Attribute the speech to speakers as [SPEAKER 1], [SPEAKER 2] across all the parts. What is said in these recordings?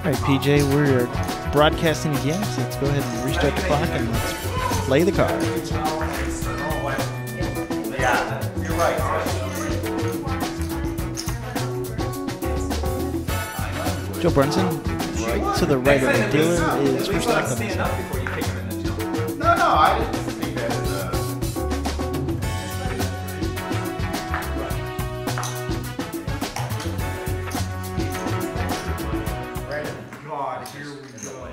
[SPEAKER 1] All right, PJ, we're broadcasting again, so let's go ahead and restart the clock and let's play the card.
[SPEAKER 2] Yeah, you're right.
[SPEAKER 1] Joe Brunson, right to the right of the dealer, is first act on this.
[SPEAKER 2] No, I didn't think that is
[SPEAKER 3] God, here we go.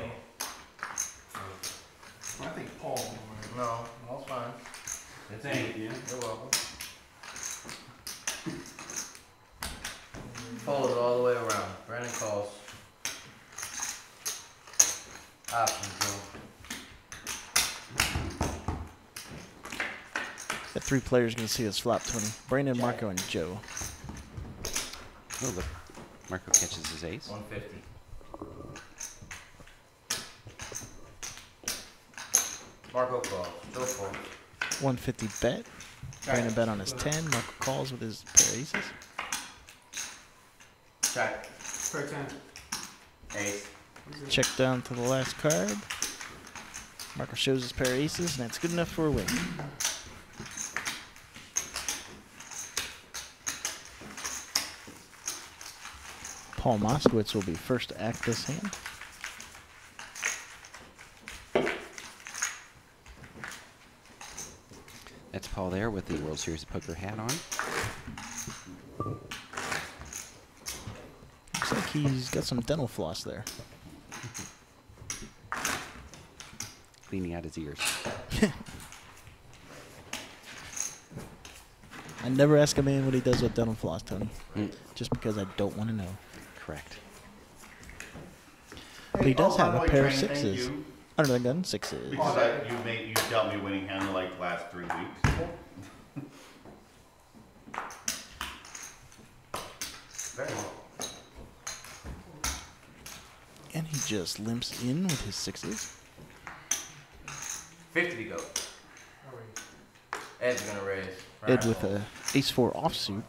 [SPEAKER 3] I think Paul.
[SPEAKER 2] No, all's fine.
[SPEAKER 3] Thank you.
[SPEAKER 2] You're welcome. Fold it all the way around. Brandon calls. Options,
[SPEAKER 1] Got three players going to see us flop 20. Brandon, Marco, and Joe.
[SPEAKER 4] Oh, look. Marco catches his ace.
[SPEAKER 2] 150. Marco calls. Joe folds.
[SPEAKER 1] 150 bet. Brandon bet on his 10. Marco calls with his pair of aces.
[SPEAKER 2] Check.
[SPEAKER 3] Quick 10.
[SPEAKER 2] Ace.
[SPEAKER 1] Check down to the last card. Marco shows his pair of aces, and that's good enough for a win. Paul Moskowitz will be first to act this hand.
[SPEAKER 4] That's Paul there with the World Series of Poker hat on.
[SPEAKER 1] Looks like he's got some dental floss there.
[SPEAKER 4] Cleaning out his ears.
[SPEAKER 1] I never ask a man what he does with dental floss, Tony.
[SPEAKER 4] Mm.
[SPEAKER 1] Just because I don't want to know.
[SPEAKER 4] Correct.
[SPEAKER 1] But he does have a
[SPEAKER 5] Hanoi
[SPEAKER 1] pair of
[SPEAKER 5] train, thank
[SPEAKER 1] sixes.
[SPEAKER 5] you.
[SPEAKER 1] Under the gun, sixes.
[SPEAKER 5] Because you dealt me winning hand like the last 3 weeks.
[SPEAKER 2] Very well.
[SPEAKER 1] And he just limps in with his sixes.
[SPEAKER 2] 50 to go. Ed's gonna raise.
[SPEAKER 1] Ed with a ace-4 offsuit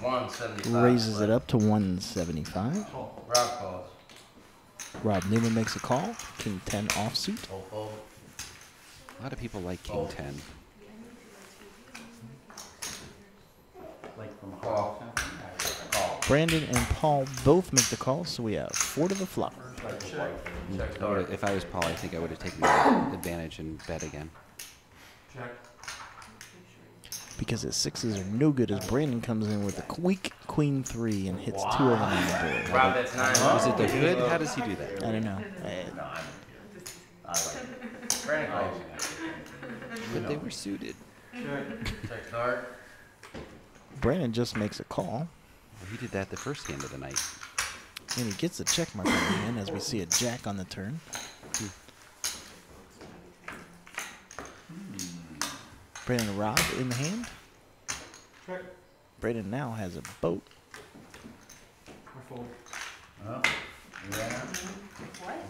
[SPEAKER 2] 175.
[SPEAKER 1] raises it up to 175.
[SPEAKER 2] Rob calls.
[SPEAKER 1] Rob Newman makes a call. King 10 offsuit.
[SPEAKER 2] Fold, fold.
[SPEAKER 4] A lot of people like King
[SPEAKER 2] Oh.
[SPEAKER 4] 10.
[SPEAKER 5] Like from
[SPEAKER 2] Call. Call.
[SPEAKER 1] Brandon and Paul both make the call, so we have 4 to the flop.
[SPEAKER 2] Check start.
[SPEAKER 4] If I was Paul, I think I would have taken the advantage and bet again.
[SPEAKER 3] Check.
[SPEAKER 1] Because his sixes are no good as Brandon comes in with a weak queen 3 and hits 2 of them on the board.
[SPEAKER 2] Rob, that's 9.
[SPEAKER 4] Is it the good? How does he do that?
[SPEAKER 1] I don't know.
[SPEAKER 5] I like
[SPEAKER 2] Brandon calls.
[SPEAKER 4] But they were suited.
[SPEAKER 2] Check start.
[SPEAKER 1] Brandon just makes a call,
[SPEAKER 4] Well, he did that the first hand of the night.
[SPEAKER 1] and he gets a check mark on the hand as we see a jack on the turn. Brandon and Rob in the hand.
[SPEAKER 3] Check.
[SPEAKER 1] Brandon now has a boat.
[SPEAKER 3] I fold.
[SPEAKER 5] Oh, yeah.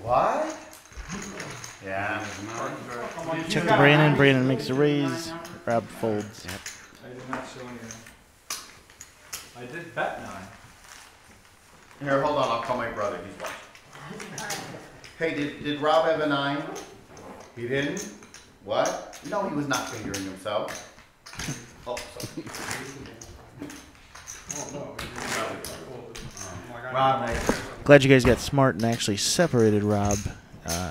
[SPEAKER 5] What? Yeah.
[SPEAKER 1] Check to Brandon. Brandon makes a raise. Rob folds.
[SPEAKER 4] Yep.
[SPEAKER 3] I did not show anything. I did bet 9.
[SPEAKER 5] Here, hold on. I'll call my brother. He's watching. Hey, did Rob have a 9? He didn't? What? No, he was not fingering himself. Oh, sorry.
[SPEAKER 3] Oh, no.
[SPEAKER 5] Rob, nice.
[SPEAKER 1] Glad you guys got smart and actually separated Rob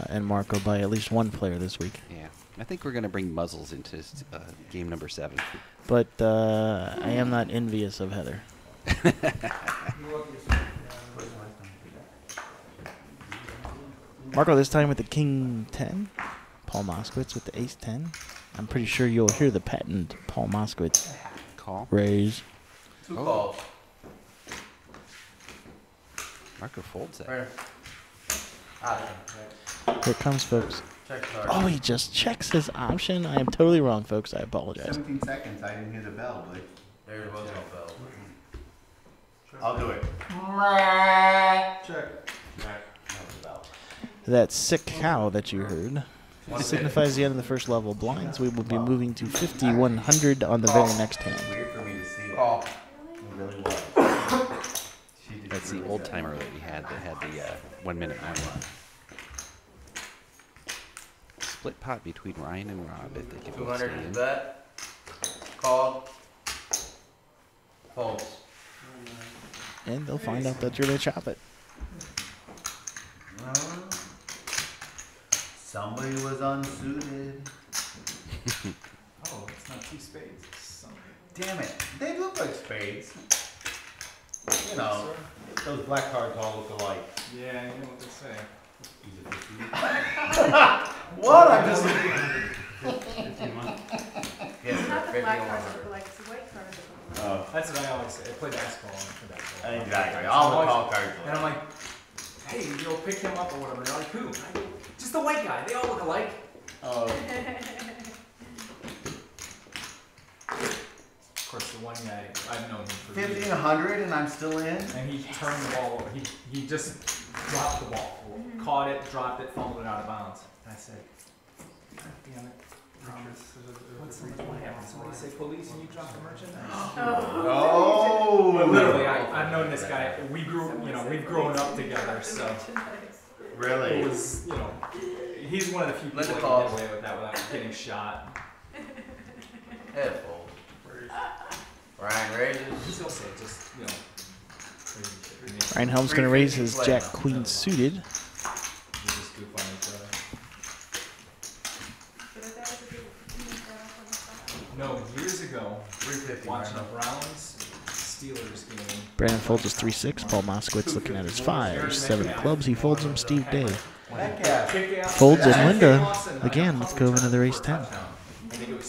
[SPEAKER 1] and Marco by at least one player this week.
[SPEAKER 4] Yeah. I think we're going to bring muzzles into game number 7.
[SPEAKER 1] But I am not envious of Heather. Marco this time with the king 10. Paul Moskowitz with the ace 10. I'm pretty sure you'll hear the patent Paul Moskowitz
[SPEAKER 4] Call.
[SPEAKER 1] raise.
[SPEAKER 2] 2
[SPEAKER 4] Oh.
[SPEAKER 2] calls.
[SPEAKER 4] Marco folds that.
[SPEAKER 2] Brandon. Option.
[SPEAKER 1] Here it comes, folks.
[SPEAKER 2] Check start.
[SPEAKER 1] Oh, he just checks his option. I am totally wrong, folks. I apologize.
[SPEAKER 5] 17 seconds. I didn't hear the bell, but
[SPEAKER 2] There was no bell.
[SPEAKER 5] I'll do it.
[SPEAKER 3] Check.
[SPEAKER 1] That sick cow that you heard signifies the end of the first level blinds. We will be moving to 50-100 on the very next hand.
[SPEAKER 5] Weird for me to see it.
[SPEAKER 2] Call.
[SPEAKER 5] It really was. She
[SPEAKER 4] That's the old timer that we had that had the 1 minute warning. Split pot between Ryan and Rob if they can both stay
[SPEAKER 6] 200
[SPEAKER 4] in.
[SPEAKER 6] bet. Called. Folds.
[SPEAKER 1] And they'll find out that you're going to chop it.
[SPEAKER 5] Somebody was unsuited.
[SPEAKER 3] Oh, it's not two spades. It's something.
[SPEAKER 5] Damn it. They look like spades. You know, those black cards all look alike.
[SPEAKER 3] Yeah, you know what they say.
[SPEAKER 5] What? I'm just.
[SPEAKER 6] 15 months. Yes,
[SPEAKER 7] Not
[SPEAKER 6] sir.
[SPEAKER 7] the
[SPEAKER 6] 50
[SPEAKER 7] black
[SPEAKER 6] or
[SPEAKER 7] cards
[SPEAKER 6] one.
[SPEAKER 7] that look like, it's the white cards that look like.
[SPEAKER 5] Oh,
[SPEAKER 3] That's what I always say. I play basketball for basketball.
[SPEAKER 5] exactly. All the call cards.
[SPEAKER 3] And I'm like, hey, you know, pick him up or whatever. They're like, who? I go, just the white guy. They all look alike.
[SPEAKER 5] Oh.
[SPEAKER 3] Of course, the one guy, I've known him for
[SPEAKER 5] 50
[SPEAKER 3] years.
[SPEAKER 5] and 100 and I'm still in?
[SPEAKER 3] And he turned the ball over. He just dropped the ball. Caught it, dropped it, fumbled it out of bounds. And I said, God damn it. What happened? Somebody say police and you dropped the merchandise?
[SPEAKER 5] Oh.
[SPEAKER 3] But literally, I've known this guy. We've grown up together, so
[SPEAKER 5] Really?
[SPEAKER 3] it was, he's one of the few people
[SPEAKER 6] Let
[SPEAKER 3] that
[SPEAKER 6] it
[SPEAKER 3] can
[SPEAKER 6] fall.
[SPEAKER 3] get away with that without getting shot.
[SPEAKER 6] Head fold. Ryan raises.
[SPEAKER 3] He's gonna say just, crazy shit.
[SPEAKER 1] Ryan Helm's going to raise his
[SPEAKER 6] 350
[SPEAKER 1] Jack
[SPEAKER 6] play.
[SPEAKER 1] Queen suited.
[SPEAKER 3] We just goof on each other. No, years ago,
[SPEAKER 6] 350.
[SPEAKER 3] watching a
[SPEAKER 6] Ryan.
[SPEAKER 3] Browns Steelers game.
[SPEAKER 1] Brandon folds his 3-6. Paul Moskowitz looking at his 5. 7 of clubs. He folds him. Steve Day
[SPEAKER 5] Heck yeah.
[SPEAKER 1] folds, and Linda, again, let's go into the race 10.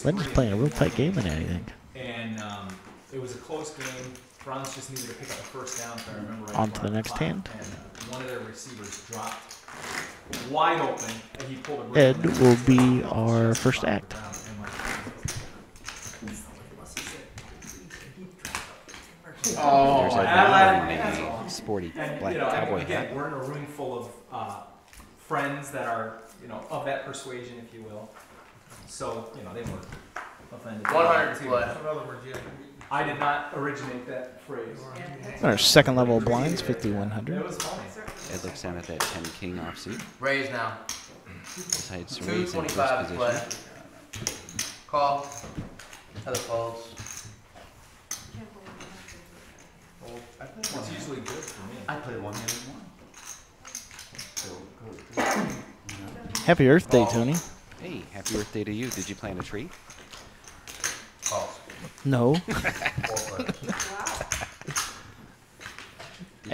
[SPEAKER 1] Linda's playing a real tight game in anything.
[SPEAKER 3] And it was a close game. Browns just needed to pick up a first down, if I remember right.
[SPEAKER 1] On to the
[SPEAKER 3] before
[SPEAKER 1] next
[SPEAKER 3] clock,
[SPEAKER 1] hand.
[SPEAKER 3] And one of their receivers dropped wide open, and he pulled a
[SPEAKER 1] Ed will be our first act.
[SPEAKER 5] Oh,
[SPEAKER 4] There's a
[SPEAKER 3] that-
[SPEAKER 4] man in a sporty
[SPEAKER 3] And,
[SPEAKER 4] black cowboy
[SPEAKER 3] again,
[SPEAKER 4] hat.
[SPEAKER 3] we're in a room full of friends that are, of that persuasion, if you will. So, they weren't offended.
[SPEAKER 6] 100 play.
[SPEAKER 3] I did not originate that phrase.
[SPEAKER 1] Our second level blinds, 5100.
[SPEAKER 3] It was funny.
[SPEAKER 4] Ed looks down at that 10 king offsuit.
[SPEAKER 6] Raise now.
[SPEAKER 4] Decides to raise in
[SPEAKER 6] 225
[SPEAKER 4] first
[SPEAKER 6] play.
[SPEAKER 4] position.
[SPEAKER 6] Call. Other folds.
[SPEAKER 5] I played
[SPEAKER 3] It's
[SPEAKER 5] one.
[SPEAKER 3] usually good for me.
[SPEAKER 5] I played one hand one.
[SPEAKER 1] Happy Earth Day, Tony.
[SPEAKER 4] Hey, happy birthday to you. Did you plant a tree?
[SPEAKER 6] Call.
[SPEAKER 1] No.
[SPEAKER 6] 4 play.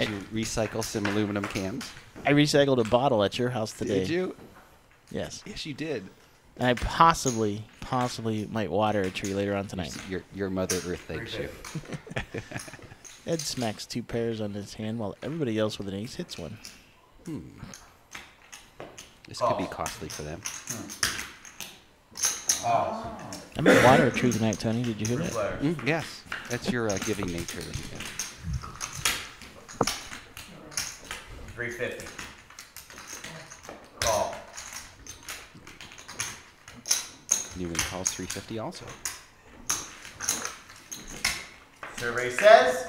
[SPEAKER 4] Did you recycle some aluminum cans?
[SPEAKER 1] I recycled a bottle at your house today.
[SPEAKER 4] Did you?
[SPEAKER 1] Yes.
[SPEAKER 4] Yes, you did.
[SPEAKER 1] And I possibly might water a tree later on tonight.
[SPEAKER 4] Your Mother Earth thanks you.
[SPEAKER 1] Ed smacks 2 pairs on his hand while everybody else with an ace hits one.
[SPEAKER 4] This could be costly for them.
[SPEAKER 6] Call.
[SPEAKER 1] I might water a tree tonight, Tony. Did you hear
[SPEAKER 6] 3
[SPEAKER 1] that?
[SPEAKER 6] players.
[SPEAKER 4] Yes, that's your giving nature.
[SPEAKER 6] 350. Call.
[SPEAKER 4] Newman calls 350 also.
[SPEAKER 5] Survey says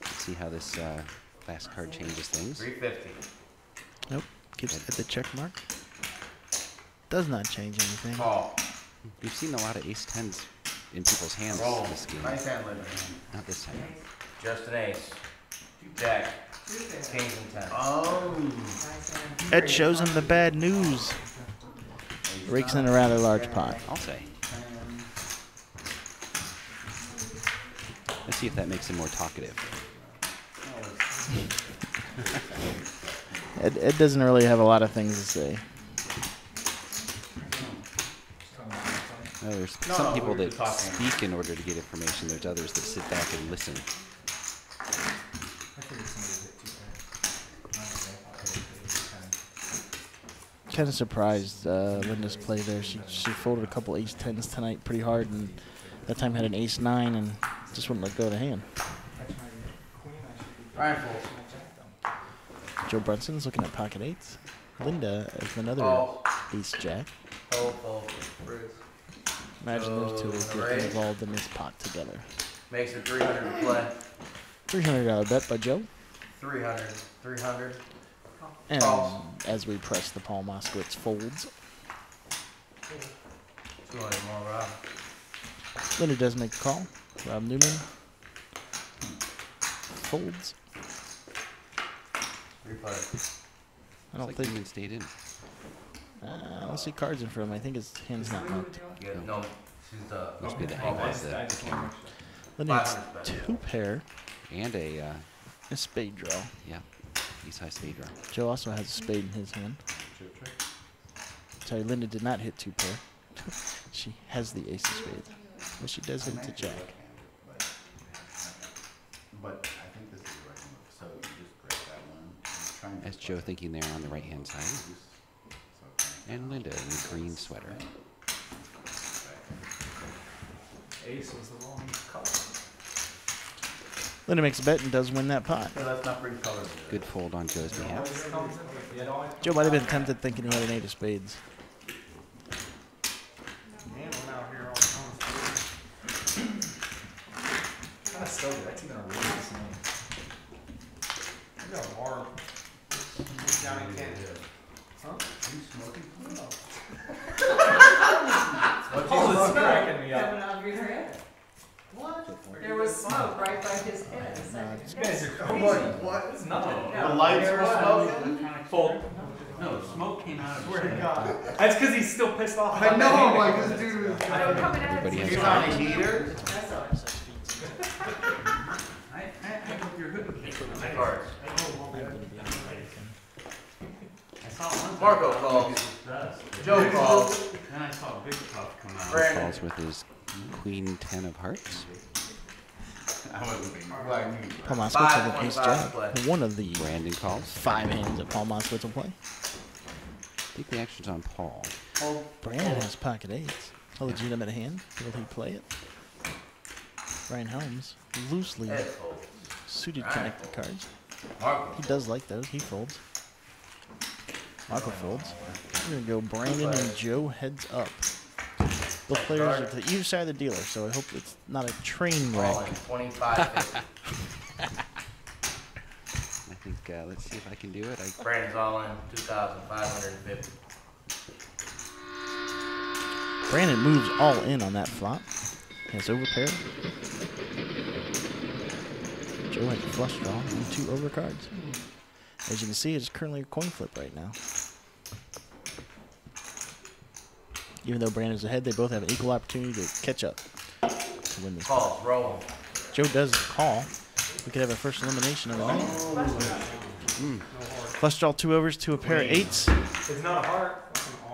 [SPEAKER 4] Let's see how this last card changes things.
[SPEAKER 6] 350.
[SPEAKER 1] Nope. Gives Ed the check mark. Does not change anything.
[SPEAKER 5] call.
[SPEAKER 4] We've seen a lot of ace 10s in people's hands
[SPEAKER 5] Roll.
[SPEAKER 4] this game.
[SPEAKER 5] Nice hand, Linda.
[SPEAKER 4] Not this time.
[SPEAKER 6] Just an ace. Jack. Kings and 10.
[SPEAKER 5] Oh.
[SPEAKER 1] Ed shows him the bad news. Rakes in a rather large pot.
[SPEAKER 4] I'll say. Let's see if that makes him more talkative.
[SPEAKER 1] Ed doesn't really have a lot of things to say.
[SPEAKER 4] Well, there's
[SPEAKER 5] No,
[SPEAKER 4] some
[SPEAKER 5] no,
[SPEAKER 4] people
[SPEAKER 5] we were
[SPEAKER 4] that
[SPEAKER 5] just talking.
[SPEAKER 4] speak in order to get information. There's others that sit back and listen.
[SPEAKER 1] Kind of surprised Linda's play there. She folded a couple ace 10s tonight pretty hard, and that time had an ace 9 and just wouldn't let go of the hand.
[SPEAKER 6] Ryan folds.
[SPEAKER 1] Joe Brunson's looking at pocket 8s. Linda as another
[SPEAKER 6] Call.
[SPEAKER 1] ace jack.
[SPEAKER 6] Fold.
[SPEAKER 1] Imagine those two
[SPEAKER 6] So,
[SPEAKER 1] getting
[SPEAKER 6] raise.
[SPEAKER 1] involved in this pot together.
[SPEAKER 6] Makes it 300 to play.
[SPEAKER 1] $300 bet by Joe.
[SPEAKER 6] 300. 300.
[SPEAKER 1] And
[SPEAKER 6] False.
[SPEAKER 1] as we press the Paul Moskowitz folds,
[SPEAKER 6] 200 more, Rob.
[SPEAKER 1] Linda does make a call. Rob Newman folds.
[SPEAKER 6] 300.
[SPEAKER 1] I don't
[SPEAKER 4] Like
[SPEAKER 1] think.
[SPEAKER 4] Newman stayed in.
[SPEAKER 1] I don't see cards in front of him. I think his hand's not marked.
[SPEAKER 6] Yeah, no, she's the.
[SPEAKER 4] Must be the
[SPEAKER 6] oh,
[SPEAKER 4] angle of
[SPEAKER 3] I
[SPEAKER 4] the
[SPEAKER 3] just
[SPEAKER 4] camera.
[SPEAKER 1] Linda has
[SPEAKER 6] 500 bet.
[SPEAKER 1] 2 pair,
[SPEAKER 4] And a,
[SPEAKER 1] a spade draw.
[SPEAKER 4] yeah, Eastside spade draw.
[SPEAKER 1] Joe also has a spade in his hand. Sorry, Linda did not hit 2 pair. She has the ace of spades. But she does hit the jack.
[SPEAKER 5] But I think this is the right move. So you just break that one. I'm trying to
[SPEAKER 4] That's Joe thinking there on the right-hand side. And Linda in the green sweater.
[SPEAKER 3] Ace was the wrong color.
[SPEAKER 1] Linda makes a bet and does win that pot.
[SPEAKER 5] So let's not bring colors.
[SPEAKER 4] Good fold on Joe's behalf.
[SPEAKER 1] Joe might have been tempted thinking he had an 8 of spades.
[SPEAKER 3] Kind of stoked. That's even a really nice name. Oh, it's cracking me up.
[SPEAKER 7] Coming out of your head. There was smoke right by his head. a second
[SPEAKER 3] You
[SPEAKER 7] ago.
[SPEAKER 3] guys are crazy. What? It's nothing.
[SPEAKER 5] The lights were smoking?
[SPEAKER 3] Fold.
[SPEAKER 6] No, smoke came out of
[SPEAKER 3] Swear to God. That's because he's still pissed off.
[SPEAKER 2] I
[SPEAKER 3] about
[SPEAKER 2] know,
[SPEAKER 3] that hand.
[SPEAKER 2] like this dude is.
[SPEAKER 7] So coming out of
[SPEAKER 4] Everybody
[SPEAKER 7] his
[SPEAKER 4] has
[SPEAKER 5] He's
[SPEAKER 7] head.
[SPEAKER 5] on a heater?
[SPEAKER 7] That's all.
[SPEAKER 6] I hope you're good with the cards. I saw one. Marco calls. Joe calls. Then I saw Big Puff come out. Brandon.
[SPEAKER 4] Calls with his Queen 10 of hearts.
[SPEAKER 1] Paul Moskowitz with an ace
[SPEAKER 6] 5.25
[SPEAKER 1] jack.
[SPEAKER 6] play.
[SPEAKER 1] One of the
[SPEAKER 4] Brandon calls.
[SPEAKER 1] 5 hands that Paul Moskowitz will play.
[SPEAKER 4] I think the action's on Paul.
[SPEAKER 1] Brandon has pocket 8s. A legitimate hand. Will he play it? Brian Helms loosely
[SPEAKER 6] Head fold.
[SPEAKER 1] suited connected cards.
[SPEAKER 6] Marco.
[SPEAKER 1] He does like those. He folds. Marco folds. We're going to go Brandon and Joe heads up. Both players are to either side of the dealer, so I hope it's not a train wreck.
[SPEAKER 6] Calling 25.
[SPEAKER 4] I think, let's see if I can do it.
[SPEAKER 6] Brandon's all in 2,550.
[SPEAKER 1] Brandon moves all in on that flop. Has overpair. Joe has a flush draw and 2 overcards. As you can see, it's currently a coin flip right now. Even though Brandon's ahead, they both have an equal opportunity to catch up to win this.
[SPEAKER 6] Calls, roll.
[SPEAKER 1] Joe does call. We could have a first elimination of the night. Flush draw 2 overs to a pair of 8s.
[SPEAKER 3] It's not a heart.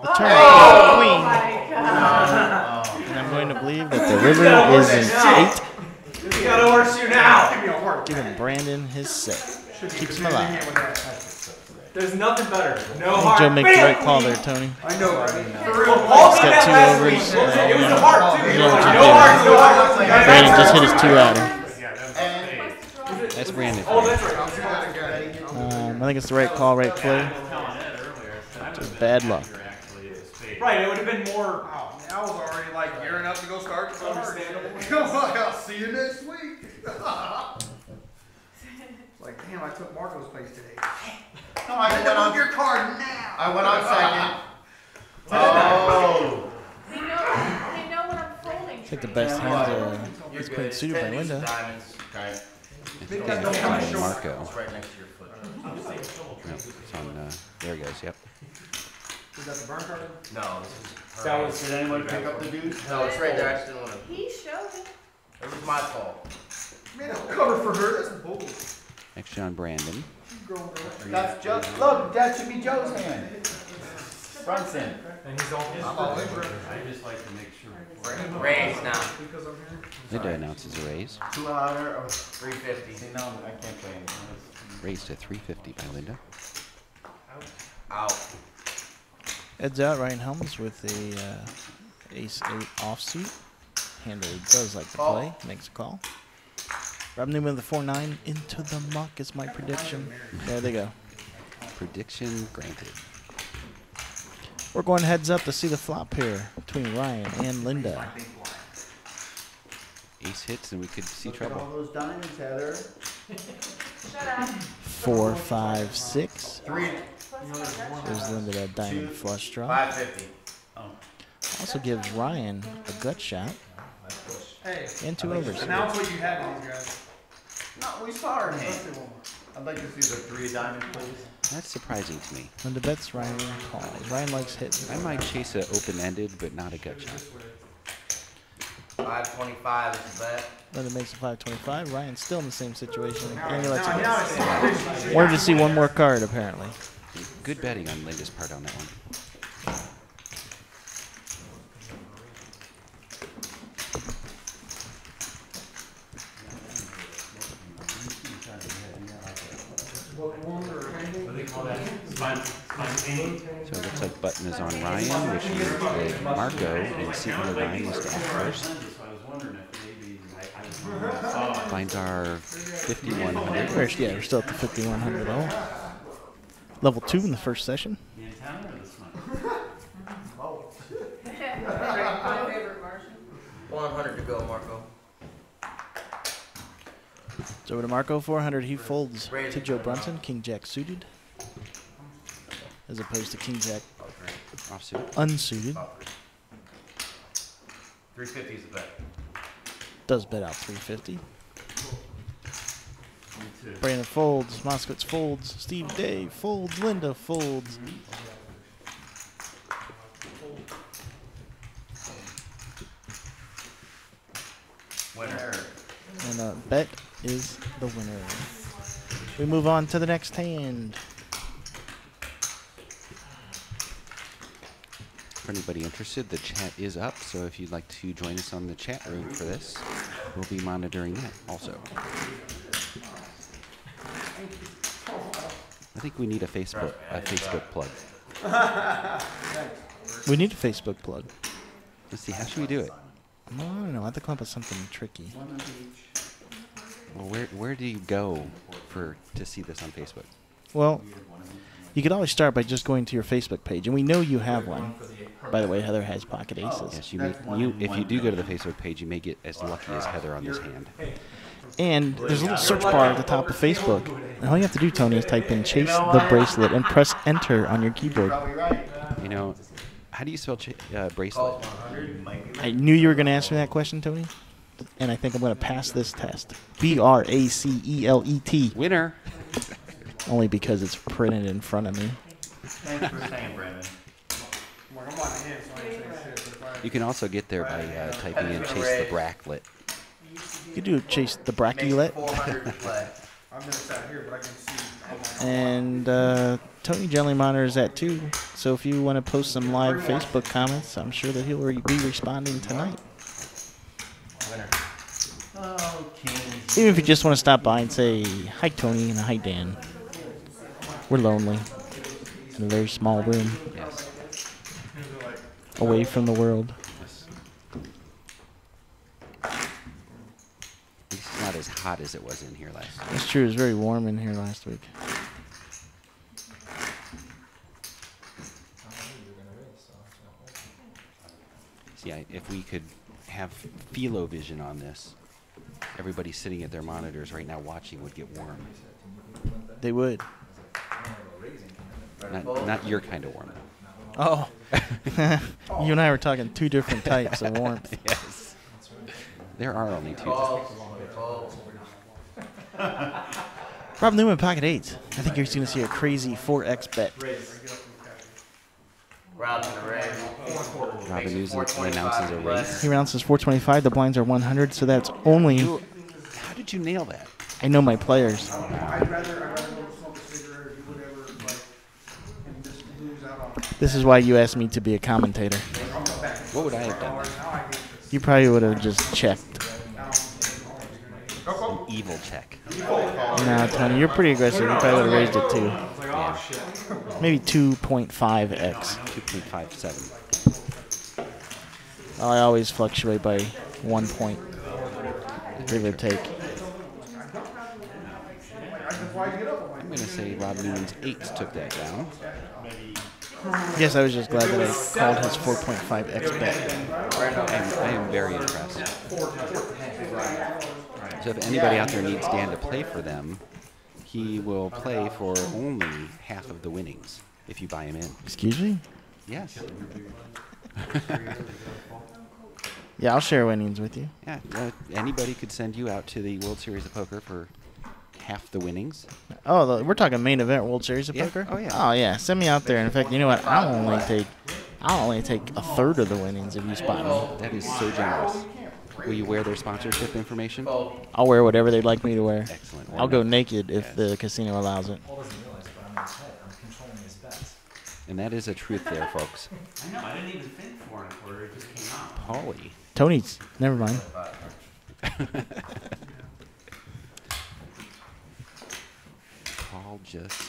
[SPEAKER 1] The turn
[SPEAKER 7] Oh
[SPEAKER 1] queen.
[SPEAKER 7] my God.
[SPEAKER 1] And I'm going to believe that the river is an 8.
[SPEAKER 3] You gotta horseshoe now.
[SPEAKER 1] Giving Brandon his set. Keeps him alive.
[SPEAKER 3] There's nothing better. No
[SPEAKER 1] I think
[SPEAKER 3] heart.
[SPEAKER 1] Joe makes the right call there, Tony.
[SPEAKER 2] I know, right?
[SPEAKER 3] For real. Paul
[SPEAKER 1] He's
[SPEAKER 3] did
[SPEAKER 1] got
[SPEAKER 3] that
[SPEAKER 1] 2
[SPEAKER 3] last
[SPEAKER 1] overs.
[SPEAKER 3] week. It was a heart too.
[SPEAKER 1] Yeah,
[SPEAKER 3] No
[SPEAKER 1] yeah.
[SPEAKER 3] heart, no heart.
[SPEAKER 1] Brandon just hit his 2-outer.
[SPEAKER 4] That's Brandon.
[SPEAKER 3] Oh, that's right.
[SPEAKER 1] I think it's the right call, right play. Just bad luck.
[SPEAKER 3] Right, it would have been more.
[SPEAKER 2] Wow, I was already like gearing up to go start the
[SPEAKER 3] Understandable.
[SPEAKER 2] Come on, I'll see you next week. Like, damn, I took Marco's place today.
[SPEAKER 5] No, I went
[SPEAKER 2] Move
[SPEAKER 5] on.
[SPEAKER 2] your card now.
[SPEAKER 5] I went on second. Oh.
[SPEAKER 7] They know what I'm folding.
[SPEAKER 1] I think the best hand
[SPEAKER 6] You're
[SPEAKER 1] is
[SPEAKER 6] good.
[SPEAKER 1] quite suited by
[SPEAKER 6] 10 deuces,
[SPEAKER 1] Linda.
[SPEAKER 6] diamonds.
[SPEAKER 5] Okay.
[SPEAKER 2] Big guy don't come
[SPEAKER 4] And
[SPEAKER 2] short.
[SPEAKER 4] Marco.
[SPEAKER 6] It's right next to your foot.
[SPEAKER 4] No, it's on, there he goes, yep.
[SPEAKER 3] Was that the burn card?
[SPEAKER 6] No, this is her.
[SPEAKER 3] That was.
[SPEAKER 5] Did anyone pick up the deuce?
[SPEAKER 6] No, it's right there. I just didn't want to.
[SPEAKER 7] He showed it.
[SPEAKER 6] It was my fault.
[SPEAKER 2] Man, I'll cover for her. That's bull.
[SPEAKER 4] Action on Brandon.
[SPEAKER 5] That's Joe. Look, that should be Joe's hand. Brunson.
[SPEAKER 3] And he's all.
[SPEAKER 6] I just like to make sure. Raise now.
[SPEAKER 4] Linda announces a raise.
[SPEAKER 5] 2 outer or
[SPEAKER 6] 350.
[SPEAKER 5] see, no, I can't play anything.
[SPEAKER 4] Raise to 350 by Linda.
[SPEAKER 6] Out.
[SPEAKER 1] Heads out, Ryan Helms with a ace 8 offsuit. Hand that he does like to play. Makes a call. Rob Newman with the 4-9 into the muck is my prediction. There they go.
[SPEAKER 4] Prediction granted.
[SPEAKER 1] We're going heads up to see the flop here between Ryan and Linda.
[SPEAKER 4] ace hits and we could see
[SPEAKER 5] Look at
[SPEAKER 4] trouble.
[SPEAKER 5] all those diamonds, Heather.
[SPEAKER 7] Shut up.
[SPEAKER 1] 4, 5, 6.
[SPEAKER 5] 3,
[SPEAKER 1] There's limited diamond
[SPEAKER 5] 2,
[SPEAKER 1] flush draw.
[SPEAKER 5] 550.
[SPEAKER 1] Also gives Ryan a gut shot
[SPEAKER 3] Hey,
[SPEAKER 1] and 2 overs.
[SPEAKER 3] announce what you have on, guys.
[SPEAKER 5] No, we saw her hand. I'd like to see the 3 of diamonds, please.
[SPEAKER 4] That's surprising to me.
[SPEAKER 1] When the bets, Ryan calls. Ryan likes hitting.
[SPEAKER 4] I might chase a open-ended, but not a gut shot.
[SPEAKER 5] 525 is the bet.
[SPEAKER 1] Then it makes it 525. Ryan's still in the same situation. And he lets
[SPEAKER 3] Now
[SPEAKER 1] it.
[SPEAKER 3] it's
[SPEAKER 1] Wanted to see one more card, apparently.
[SPEAKER 4] Good betting on Linda's part on that one. So it looks like button is on Ryan, which means that Marco and seat number 9 is off first. Blinds are 5,100.
[SPEAKER 1] First, yeah, we're still at the 5,100 level. Level 2 in the first session.
[SPEAKER 7] My favorite Martian.
[SPEAKER 8] 100 to go, Marco.
[SPEAKER 1] So over to Marco, 400. He folds to Joe Brunson, King Jack suited, as opposed to King Jack
[SPEAKER 4] Offsuit.
[SPEAKER 1] unsuited.
[SPEAKER 5] 350 is the bet.
[SPEAKER 1] Does bet out 350. Brandon folds, Moskowitz folds, Steve Day folds, Linda folds.
[SPEAKER 5] Winner.
[SPEAKER 1] And bet is the winner. We move on to the next hand.
[SPEAKER 4] For anybody interested, the chat is up, so if you'd like to join us on the chat room for this, we'll be monitoring that also. I think we need a Facebook plug.
[SPEAKER 1] We need a Facebook plug.
[SPEAKER 4] Let's see, how should we do it?
[SPEAKER 1] No, I don't know. I have to come up with something tricky.
[SPEAKER 4] Well, where do you go to see this on Facebook?
[SPEAKER 1] Well, you could always start by just going to your Facebook page, and we know you have one. By the way, Heather has pocket aces.
[SPEAKER 4] Yes, if you do go to the Facebook page, you may get as lucky as Heather on this hand.
[SPEAKER 1] And there's a little search bar at the top of Facebook. And all you have to do, Tony, is type in Chase the Bracelet and press Enter on your keyboard.
[SPEAKER 5] Probably right.
[SPEAKER 4] You know, how do you spell bracelet?
[SPEAKER 1] I knew you were going to ask me that question, Tony. And I think I'm going to pass this test. B-R-A-C-E-L-E-T.
[SPEAKER 4] Winner.
[SPEAKER 1] Only because it's printed in front of me.
[SPEAKER 5] Thanks for saying, Brandon.
[SPEAKER 4] You can also get there by typing in Chase the Bracelet.
[SPEAKER 1] You could do Chase the Bracelet.
[SPEAKER 5] 400 to play.
[SPEAKER 3] I'm gonna sat here, but I can see.
[SPEAKER 1] And Tony generally monitors that too. So if you want to post some live Facebook comments, I'm sure that he'll be responding tonight. Even if you just want to stop by and say, hi Tony and hi Dan. We're lonely in a very small room,
[SPEAKER 4] Yes.
[SPEAKER 1] away from the world.
[SPEAKER 4] It's not as hot as it was in here last night.
[SPEAKER 1] That's true. It was very warm in here last week.
[SPEAKER 4] See, if we could have philo-vision on this, everybody sitting at their monitors right now watching would get warm.
[SPEAKER 1] They would.
[SPEAKER 4] Not your kind of warm.
[SPEAKER 1] Oh. You and I were talking two different types of warmth.
[SPEAKER 4] Yes. There are only two.
[SPEAKER 1] Rob Newman, pocket eights. I think you're going to see a crazy 4x bet.
[SPEAKER 5] Rob's gonna raise.
[SPEAKER 4] Robin Newsom announces a race.
[SPEAKER 1] He announces 425. The blinds are 100, so that's only.
[SPEAKER 4] How did you nail that?
[SPEAKER 1] I know my players.
[SPEAKER 3] I'd rather go smoke a cigarette or do whatever, like, and just lose out on.
[SPEAKER 1] This is why you asked me to be a commentator.
[SPEAKER 4] What would I have done?
[SPEAKER 1] You probably would have just checked.
[SPEAKER 4] An evil check.
[SPEAKER 1] No, Tony, you're pretty aggressive. You probably would have raised it too.
[SPEAKER 4] Yeah.
[SPEAKER 1] Maybe 2.5x.
[SPEAKER 4] 2.57.
[SPEAKER 1] I always fluctuate by 1 point. Give or take.
[SPEAKER 4] I'm going to say Rob Newman's eights took that down.
[SPEAKER 1] Yes, I was just glad that I called his 4.5x bet.
[SPEAKER 4] I am very impressed. So if anybody out there needs Dan to play for them, he will play for only half of the winnings if you buy him in.
[SPEAKER 1] Excuse me?
[SPEAKER 4] Yes.
[SPEAKER 1] Yeah, I'll share winnings with you.
[SPEAKER 4] Yeah. Anybody could send you out to the World Series of Poker for half the winnings.
[SPEAKER 1] Oh, we're talking main event World Series of
[SPEAKER 4] Yeah.
[SPEAKER 1] Poker?
[SPEAKER 4] Oh, yeah.
[SPEAKER 1] Oh, yeah. Send me out there. In fact, you know what? I'll only take a third of the winnings if you spot me.
[SPEAKER 4] That is so generous. Will you wear their sponsorship information?
[SPEAKER 1] I'll wear whatever they'd like me to wear.
[SPEAKER 4] Excellent.
[SPEAKER 1] I'll go naked if the casino allows it.
[SPEAKER 3] Paul doesn't realize it, but I'm in his head. I'm controlling his bets.
[SPEAKER 4] And that is a truth there, folks.
[SPEAKER 6] I know, I didn't even think for it before it just came out.
[SPEAKER 4] Paulie.
[SPEAKER 1] Tony's. Never mind.
[SPEAKER 4] Paul just...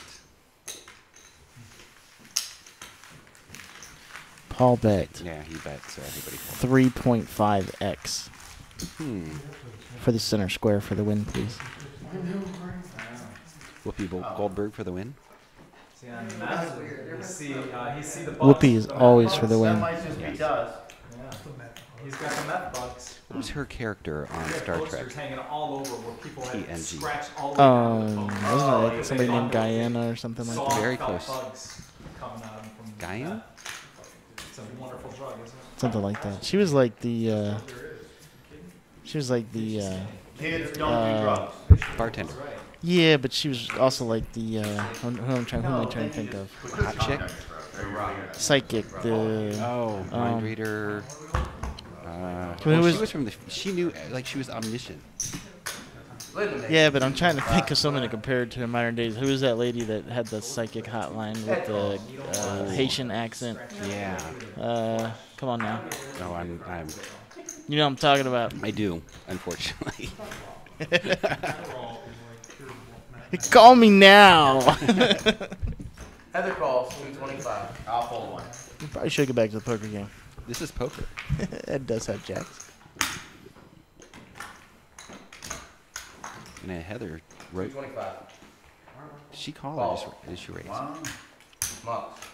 [SPEAKER 1] Paul bet
[SPEAKER 4] Yeah, he bets everybody.
[SPEAKER 1] 3.5x for the center square for the win, please.
[SPEAKER 4] Whoopi Goldberg for the win.
[SPEAKER 3] See, on the map, you see the bugs.
[SPEAKER 1] Whoopi is always for the
[SPEAKER 5] That
[SPEAKER 1] win.
[SPEAKER 5] might just be dust.
[SPEAKER 3] Yeah. He's got the meth bugs.
[SPEAKER 4] Who's her character on
[SPEAKER 3] He had
[SPEAKER 4] Star
[SPEAKER 3] posters
[SPEAKER 4] Trek?
[SPEAKER 3] hanging all over where people had
[SPEAKER 4] TNG.
[SPEAKER 3] scratched all the way down to the post.
[SPEAKER 1] Wasn't it like
[SPEAKER 3] They
[SPEAKER 1] somebody
[SPEAKER 3] thought
[SPEAKER 1] named
[SPEAKER 3] there was
[SPEAKER 1] Guyana or something like
[SPEAKER 3] saw
[SPEAKER 1] that?
[SPEAKER 4] Very
[SPEAKER 3] felt
[SPEAKER 4] close.
[SPEAKER 3] bugs coming out of him from
[SPEAKER 4] Guyana?
[SPEAKER 3] that. It's a wonderful drug, isn't it?
[SPEAKER 1] Something like that. She was like the. Kids don't do drugs.
[SPEAKER 4] Bartender.
[SPEAKER 1] Yeah, but she was also like the. Who am I trying to think of?
[SPEAKER 4] Hot chick?
[SPEAKER 1] Psychic. The.
[SPEAKER 4] Oh, mind reader. She knew, like she was omniscient.
[SPEAKER 1] Yeah, but I'm trying to think of someone to compare it to in modern days. Who was that lady that had the psychic hotline with the Haitian accent?
[SPEAKER 4] Yeah.
[SPEAKER 1] Come on now.
[SPEAKER 4] No, I'm
[SPEAKER 1] You know what I'm talking about.
[SPEAKER 4] I do, unfortunately.
[SPEAKER 1] Call me now.
[SPEAKER 8] Heather calls 225.
[SPEAKER 5] I'll fold one.
[SPEAKER 1] You probably should get back to the poker game.
[SPEAKER 4] This is poker.
[SPEAKER 1] Ed does have jacks.
[SPEAKER 4] And Heather wrote.
[SPEAKER 8] 225.
[SPEAKER 4] She called or did she raise?
[SPEAKER 5] Wow.
[SPEAKER 8] Mucks.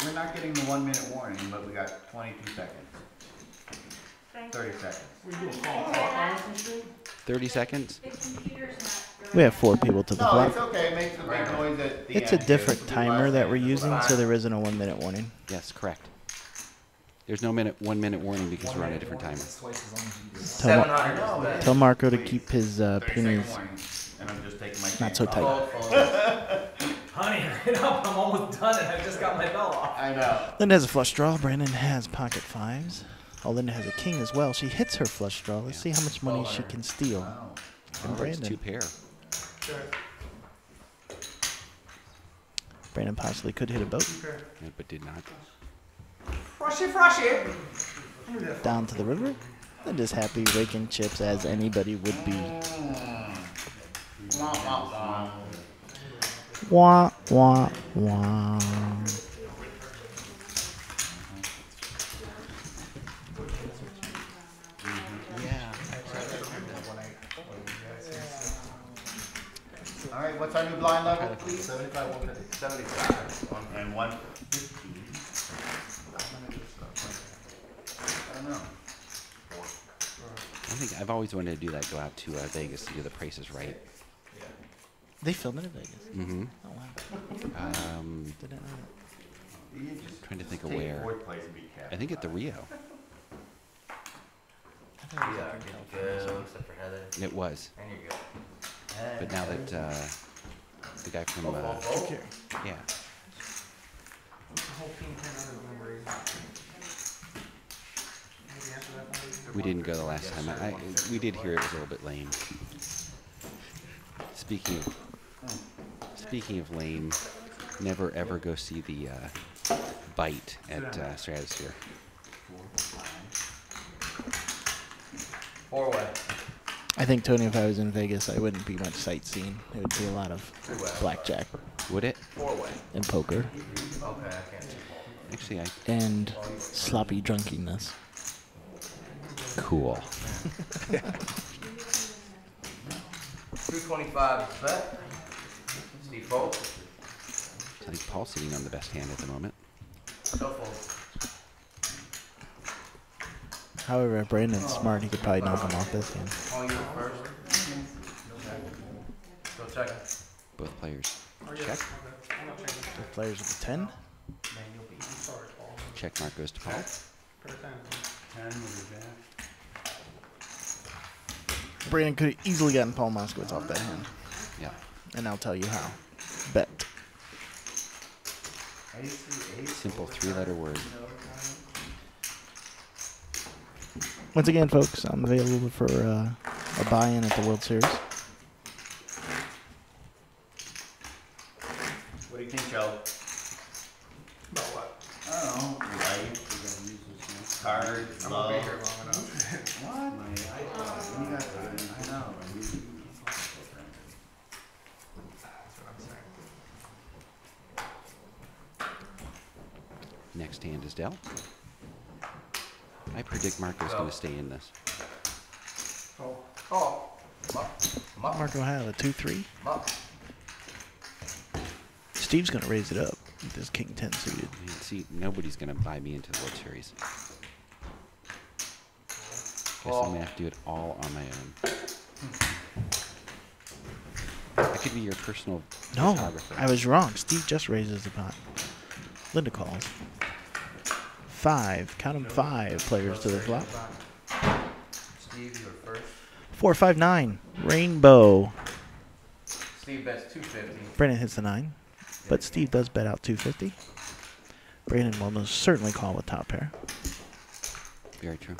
[SPEAKER 5] We're not getting the 1 minute warning, but we got 22 seconds. 30 seconds.
[SPEAKER 4] 30 seconds?
[SPEAKER 1] We have 4 people to the
[SPEAKER 5] No, it's
[SPEAKER 1] flop.
[SPEAKER 5] okay. It makes a big noise at the
[SPEAKER 1] It's a
[SPEAKER 5] end.
[SPEAKER 1] different timer that we're using, so there isn't a 1 minute warning.
[SPEAKER 4] Yes, correct. There's no 1 minute warning because we're on a different timer.
[SPEAKER 3] It's twice as long as you do.
[SPEAKER 8] 700 is
[SPEAKER 1] Tell Marco to keep his
[SPEAKER 5] 30 second
[SPEAKER 1] pennies
[SPEAKER 5] warning, and I'm just taking my
[SPEAKER 1] not so
[SPEAKER 5] chance.
[SPEAKER 1] tight.
[SPEAKER 3] Honey, hurry up, I'm almost done and I just got my bell off.
[SPEAKER 5] I know.
[SPEAKER 1] Linda has a flush draw. Brandon has pocket fives. Oh, Linda has a king as well. She hits her flush draw. Let's see how much money she can steal.
[SPEAKER 5] Wow.
[SPEAKER 1] From
[SPEAKER 4] Oh, it's
[SPEAKER 1] Brandon.
[SPEAKER 4] 2 pair.
[SPEAKER 1] Brandon possibly could hit a boat.
[SPEAKER 4] But did not.
[SPEAKER 3] Froshy.
[SPEAKER 1] Down to the river. Linda's happy raking chips as anybody would be. Wah, wah, wah.
[SPEAKER 5] All right, what's our new blind level?
[SPEAKER 3] 75, 150.
[SPEAKER 8] 75.
[SPEAKER 5] And 150. I don't know.
[SPEAKER 4] I think I've always wanted to do that. Go out to Vegas to do the prices right.
[SPEAKER 1] They film it in Vegas.
[SPEAKER 4] Mm-hmm.
[SPEAKER 1] Oh, wow. Didn't know that.
[SPEAKER 5] You just
[SPEAKER 4] Trying to think of
[SPEAKER 5] take
[SPEAKER 4] where.
[SPEAKER 5] fourth place and be capped.
[SPEAKER 4] I think at the Rio.
[SPEAKER 8] Yeah, good. Except for Heather.
[SPEAKER 4] It was.
[SPEAKER 8] And you're good.
[SPEAKER 4] But now that the guy from yeah. We didn't go the last time. We did hear it was a little bit lame. Speaking of lame, never ever go see the Bite at Stratosphere.
[SPEAKER 8] 4-way.
[SPEAKER 1] I think, Tony, if I was in Vegas, I wouldn't be much sightseeing. It would be a lot of blackjack
[SPEAKER 4] Would it?
[SPEAKER 8] 4-way.
[SPEAKER 1] and poker
[SPEAKER 8] Okay, I can't see.
[SPEAKER 4] Actually,
[SPEAKER 1] and sloppy drunkenness.
[SPEAKER 4] cool.
[SPEAKER 8] 225 is bet. Steve fold.
[SPEAKER 4] I think Paul's sitting on the best hand at the moment.
[SPEAKER 8] Go fold.
[SPEAKER 1] However, if Brandon's smart, he could probably knock him off this hand.
[SPEAKER 8] Paul, you first. Go second.
[SPEAKER 4] Both players check.
[SPEAKER 1] Both players with a 10.
[SPEAKER 4] Check mark goes to Paul.
[SPEAKER 6] 10 with your jack.
[SPEAKER 1] Brandon could have easily gotten Paul Moskowitz off that hand.
[SPEAKER 4] Yeah.
[SPEAKER 1] And I'll tell you how. Bet.
[SPEAKER 4] Simple 3-letter word.
[SPEAKER 1] Once again, folks, I'm available for a buy-in at the World Series.
[SPEAKER 5] What do you think, Joe?
[SPEAKER 6] About what?
[SPEAKER 5] I don't know. Light, cards,
[SPEAKER 6] I'm
[SPEAKER 5] love.
[SPEAKER 6] gonna be here long enough.
[SPEAKER 5] What? I know.
[SPEAKER 6] That's what I'm saying.
[SPEAKER 4] Next hand is dealt. I predict Marco's going to stay in this.
[SPEAKER 8] Oh. Muck.
[SPEAKER 1] Marco have a 2-3.
[SPEAKER 8] Muck.
[SPEAKER 1] Steve's going to raise it up with this King 10 suited.
[SPEAKER 4] And see, nobody's going to buy me into the World Series. Guess I'm going to have to do it all on my own. I could be your personal
[SPEAKER 1] No,
[SPEAKER 4] photographer.
[SPEAKER 1] I was wrong. Steve just raises the pot. Linda calls. 5, count them 5 players to the flop.
[SPEAKER 8] Steve, you were first.
[SPEAKER 1] 4, 5, 9. Rainbow.
[SPEAKER 8] Steve bets 250.
[SPEAKER 1] Brandon hits the 9. But Steve does bet out 250. Brandon will most certainly call with top pair.
[SPEAKER 4] Very true.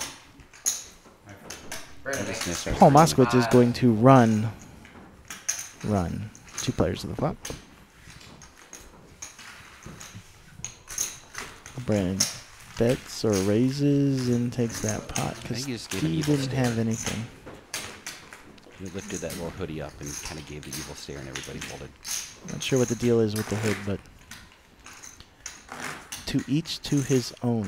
[SPEAKER 8] Brandon
[SPEAKER 4] Dismiss
[SPEAKER 8] makes
[SPEAKER 4] our
[SPEAKER 1] Paul Moskowitz is going to run 2 players to the flop. Brandon bets or raises and takes that pot because
[SPEAKER 4] think you just gave an
[SPEAKER 1] he
[SPEAKER 4] evil
[SPEAKER 1] didn't
[SPEAKER 4] stare.
[SPEAKER 1] have anything.
[SPEAKER 4] You lifted that little hoodie up and kind of gave the evil stare and everybody folded.
[SPEAKER 1] Not sure what the deal is with the hood, but to each to his own.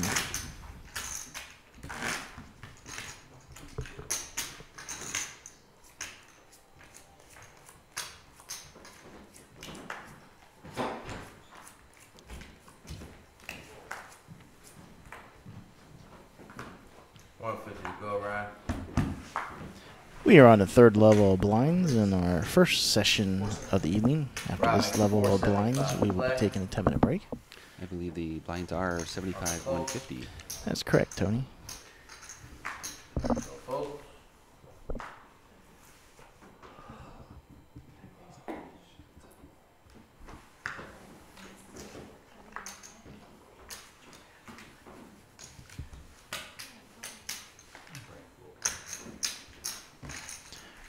[SPEAKER 8] Go, Ryan.
[SPEAKER 1] We are on the 3rd level of blinds in our first session of the evening. After this level of blinds, we will be taking a 10-minute break.
[SPEAKER 4] I believe the blinds are 75, 150.
[SPEAKER 1] That's correct, Tony.
[SPEAKER 8] Go fold.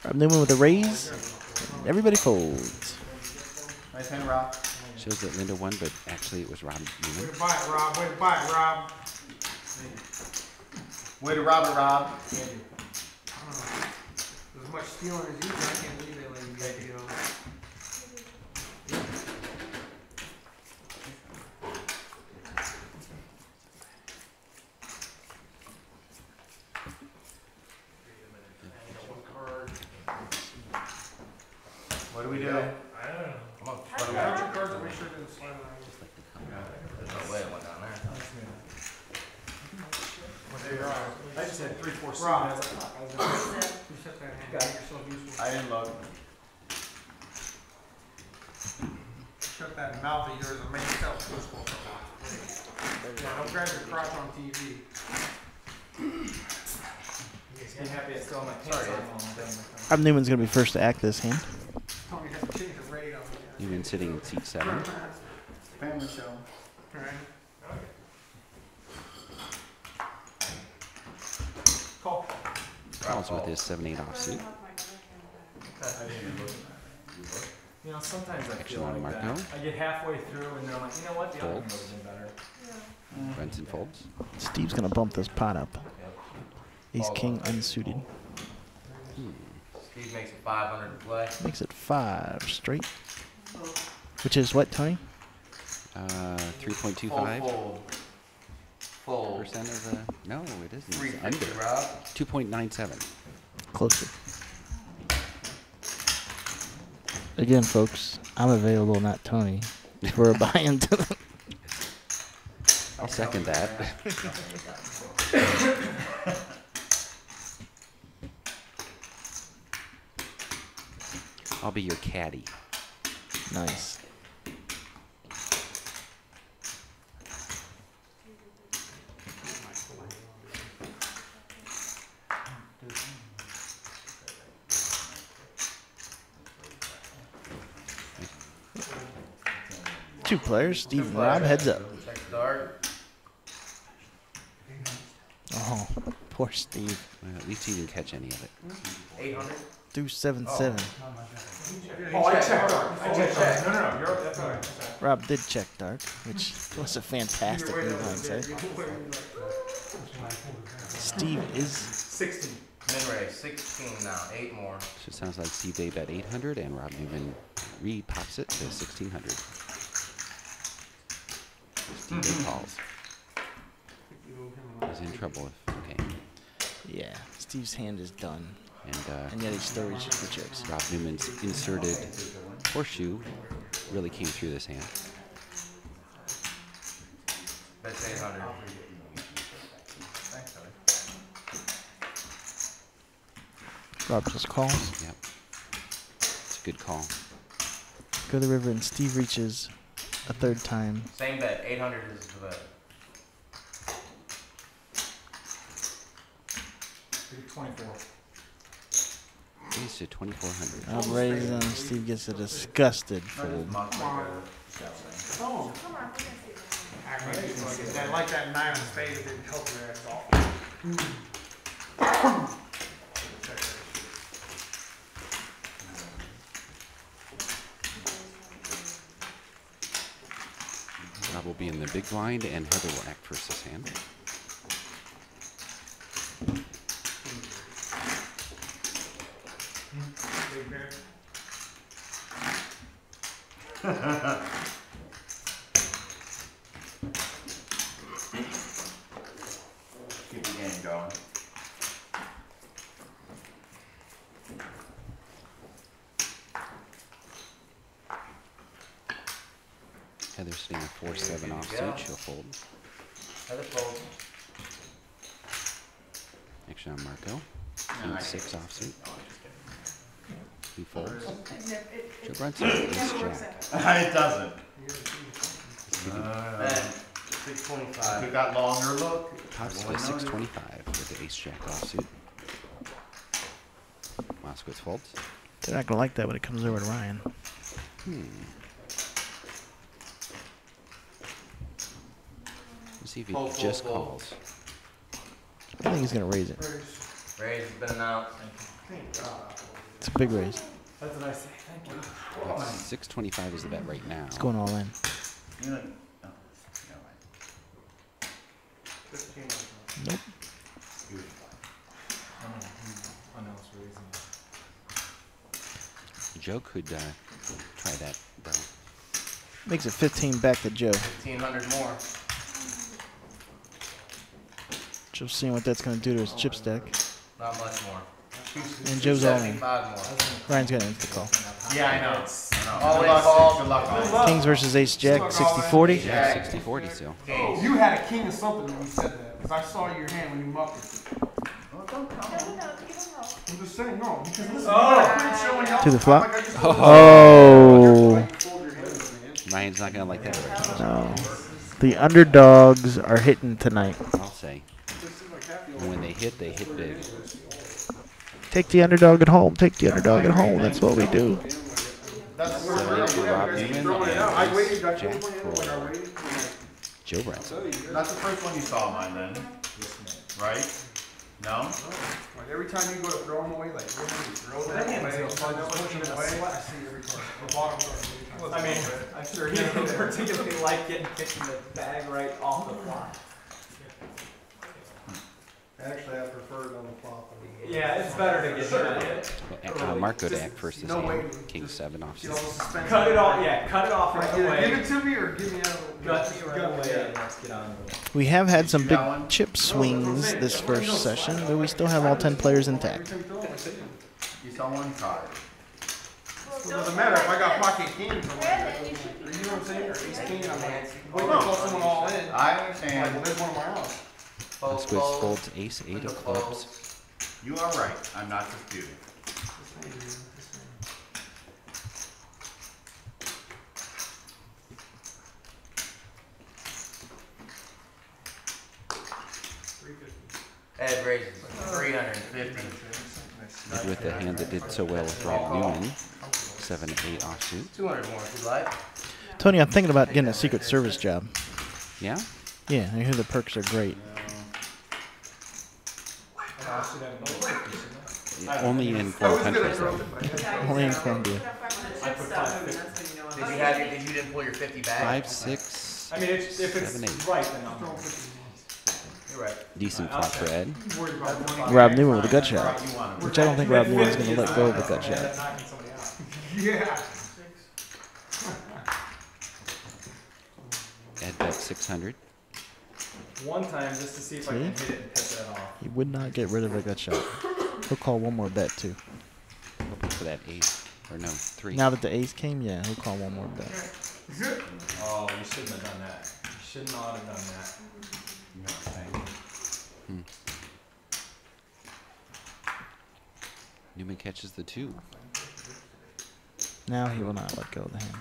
[SPEAKER 1] Rob Newman with a raise. Everybody folds.
[SPEAKER 5] Nice hand, Rob.
[SPEAKER 4] Shows that Linda won, but actually it was Rob
[SPEAKER 6] Way
[SPEAKER 4] Newman.
[SPEAKER 6] to buy it, Rob. Way to buy it, Rob.
[SPEAKER 5] Way to rob it, Rob.
[SPEAKER 6] As much stealing as you do, I can't believe they let you get you.
[SPEAKER 5] What do we do?
[SPEAKER 6] I don't know. What about your cards that we sure didn't slide around?
[SPEAKER 8] There's no way it went down there.
[SPEAKER 6] There you are.
[SPEAKER 3] I just had 3, 4, 6.
[SPEAKER 6] Rob.
[SPEAKER 3] I was like, fuck, I was gonna-
[SPEAKER 6] You set that hand. You're so useful.
[SPEAKER 5] I didn't look.
[SPEAKER 6] Shut that mouth of yours and make yourself useful. Yeah, don't grab your crotch on TV.
[SPEAKER 3] Be happy I still have my pants
[SPEAKER 8] Sorry.
[SPEAKER 3] on while I'm done with
[SPEAKER 1] Rob Newman's going to be first to act this hand.
[SPEAKER 6] Tony has to change the rate on me.
[SPEAKER 4] Newman sitting in seat 7.
[SPEAKER 5] Family show.
[SPEAKER 6] Alright. Call.
[SPEAKER 4] Calls with his 7-8 offsuit.
[SPEAKER 3] You know, sometimes I
[SPEAKER 4] Action
[SPEAKER 3] feel
[SPEAKER 4] on
[SPEAKER 3] like
[SPEAKER 4] Marco.
[SPEAKER 3] that. I get halfway through and then I'm like, you know what? The other one
[SPEAKER 4] Folds.
[SPEAKER 3] would have been better.
[SPEAKER 4] Runs and folds.
[SPEAKER 1] Steve's going to bump this pot up. Ace King unsuited.
[SPEAKER 8] Steve makes it 500 to play.
[SPEAKER 1] Makes it 5 straight. Which is what, Tony?
[SPEAKER 4] 3.25%
[SPEAKER 8] Fold. Fold.
[SPEAKER 4] of the. No, it isn't. It's
[SPEAKER 8] 350,
[SPEAKER 4] under.
[SPEAKER 8] Rob.
[SPEAKER 4] 2.97.
[SPEAKER 1] Closer. Again, folks, I'm available, not Tony, for a buy-in to the...
[SPEAKER 4] I'll second that. I'll be your caddy.
[SPEAKER 1] Nice. Two players, Steve and Rob, heads up.
[SPEAKER 8] Check the dart.
[SPEAKER 1] Oh, poor Steve.
[SPEAKER 4] Well, at least he didn't catch any of it.
[SPEAKER 8] 800.
[SPEAKER 1] Through 7-7.
[SPEAKER 3] Oh, I checked dark. I checked dark. No, you're, that's all right.
[SPEAKER 1] Rob did check dark, which was a fantastic move, I'd say. Steve is
[SPEAKER 3] 16.
[SPEAKER 8] Min-raise, 16 now, 8 more.
[SPEAKER 4] So it sounds like Steve Dave at 800 and Rob Newman re-pops it to 1600. Steve Dave calls. He's in trouble if, okay.
[SPEAKER 1] yeah. Steve's hand is done,
[SPEAKER 4] And
[SPEAKER 1] and yet he still reaches for chips.
[SPEAKER 4] Rob Newman's inserted horseshoe really came through this hand.
[SPEAKER 8] That's 800.
[SPEAKER 1] Rob just calls.
[SPEAKER 4] Yep. It's a good call.
[SPEAKER 1] Go to the river, and Steve reaches a third time.
[SPEAKER 8] Same bet, 800 is the bet.
[SPEAKER 3] 24.
[SPEAKER 4] Raised to 2400.
[SPEAKER 1] I'm raising. Steve gets a disgusted fold.
[SPEAKER 6] Oh. I like that 9 on spades. It didn't help your ass off.
[SPEAKER 4] Rob will be in the big blind, and Heather will act first this hand.
[SPEAKER 6] Big bear.
[SPEAKER 5] Keep the game going.
[SPEAKER 4] Heather's sitting a 4-7 offsuit. She'll fold.
[SPEAKER 8] Heather fold.
[SPEAKER 4] Action on Marco.
[SPEAKER 5] No, I
[SPEAKER 4] 8-6
[SPEAKER 5] can't.
[SPEAKER 4] offsuit.
[SPEAKER 5] No, I'm just kidding.
[SPEAKER 4] He folds. Joe
[SPEAKER 7] It
[SPEAKER 4] Brunson, ace jack.
[SPEAKER 5] It doesn't.
[SPEAKER 8] Bet, 625.
[SPEAKER 5] We got longer look.
[SPEAKER 4] Pops to 625 with the ace jack offsuit. Moskowitz folds.
[SPEAKER 1] They're not gonna like that when it comes over to Ryan.
[SPEAKER 4] Let's see if he
[SPEAKER 8] Fold, fold,
[SPEAKER 4] just
[SPEAKER 8] fold.
[SPEAKER 4] calls.
[SPEAKER 1] I think he's gonna raise it.
[SPEAKER 8] Raise has been announced.
[SPEAKER 1] It's a big raise.
[SPEAKER 3] That's what I say. Thank you.
[SPEAKER 4] Well, 625 is the bet right now.
[SPEAKER 1] It's going all in.
[SPEAKER 5] You know, oh, never mind.
[SPEAKER 1] Nope.
[SPEAKER 3] Announced raising.
[SPEAKER 4] Joe could try that, though.
[SPEAKER 1] Makes it 15 back to Joe.
[SPEAKER 8] 1,500 more.
[SPEAKER 1] Joe's seeing what that's gonna do to his chip stack.
[SPEAKER 8] Not much more.
[SPEAKER 1] And Joe's all in.
[SPEAKER 8] 75 more.
[SPEAKER 1] Ryan's got an insta call.
[SPEAKER 5] Yeah, I know.
[SPEAKER 8] All
[SPEAKER 5] Good
[SPEAKER 8] in
[SPEAKER 5] luck.
[SPEAKER 8] call.
[SPEAKER 5] Good luck.
[SPEAKER 1] Kings versus Ace Jack, 60-40.
[SPEAKER 4] Yeah, 60-40 still.
[SPEAKER 8] Kings.
[SPEAKER 6] You had a king of something when you said that. Because I saw your hand when you mucked it. I'm just saying, no. Because listen,
[SPEAKER 1] To the flop.
[SPEAKER 6] Oh.
[SPEAKER 4] Ryan's not going to like that.
[SPEAKER 1] No. The underdogs are hitting tonight.
[SPEAKER 4] I'll say. And when they hit big.
[SPEAKER 1] Take the underdog at home. Take the underdog at home. That's what we do.
[SPEAKER 5] That's
[SPEAKER 4] 7-8 for Rob Newman and ace jack for Joe Brunson.
[SPEAKER 5] That's the first one you saw mine then, right? No?
[SPEAKER 6] Like every time you go to throw them away, like throw that away, push them away. I see every card. The bottom card.
[SPEAKER 3] I mean, I'm sure he didn't particularly like getting kicked in the bag right off the flop.
[SPEAKER 6] Actually, I prefer it on the flop.
[SPEAKER 3] Yeah, it's better to get hit.
[SPEAKER 4] Marco to act first this
[SPEAKER 6] No
[SPEAKER 4] hand.
[SPEAKER 6] waiting.
[SPEAKER 4] King 7 offsuit.
[SPEAKER 3] Cut it off, yeah, cut it off right
[SPEAKER 6] Either
[SPEAKER 3] away.
[SPEAKER 6] give it to me or give me out of the
[SPEAKER 3] Gut me right away and let's get on with it.
[SPEAKER 1] We have had some
[SPEAKER 5] You
[SPEAKER 1] big
[SPEAKER 5] got one?
[SPEAKER 1] chip swings this first session, but we still have all 10 players intact.
[SPEAKER 5] You saw one card.
[SPEAKER 6] it doesn't matter if I got pocket kings. You know what I'm saying? Or ace king, I'm like, wait, no, call someone all in.
[SPEAKER 5] I
[SPEAKER 6] Like,
[SPEAKER 5] understand.
[SPEAKER 6] well, there's one of my own.
[SPEAKER 4] Squiz folds ace, 8 of clubs.
[SPEAKER 5] You are right. I'm not disputing.
[SPEAKER 8] Ed raises 350.
[SPEAKER 4] Ed with the hand that did so well with Rob Newman. 7 8 offsuit.
[SPEAKER 8] 200 more if you like.
[SPEAKER 1] Tony, I'm thinking about getting a Secret Service job.
[SPEAKER 4] Yeah?
[SPEAKER 1] Yeah, I hear the perks are great.
[SPEAKER 4] Only in foreign countries, though.
[SPEAKER 1] Only in Colombia.
[SPEAKER 8] Did you didn't pull your 50 back?
[SPEAKER 4] 5 6.
[SPEAKER 3] I mean, if
[SPEAKER 4] 7
[SPEAKER 3] it's
[SPEAKER 4] 8.
[SPEAKER 3] right, then I'm
[SPEAKER 8] You're right.
[SPEAKER 4] Decent flop for Ed.
[SPEAKER 1] Rob Newman with a gut shot, which I don't think Rob Newman's going to let go of a gut shot.
[SPEAKER 6] Yeah.
[SPEAKER 4] Ed bet 600.
[SPEAKER 3] one time just to see if I can hit it and piss that off.
[SPEAKER 1] He would not get rid of a gut shot. He'll call one more bet, too.
[SPEAKER 4] Hoping for that ace. Or no, 3.
[SPEAKER 1] Now that the ace came, yeah, he'll call one more bet.
[SPEAKER 3] Oh, you shouldn't have done that. You should not have done that.
[SPEAKER 5] You know what I'm saying?
[SPEAKER 4] Newman catches the 2.
[SPEAKER 1] Now he will not let go of the hand.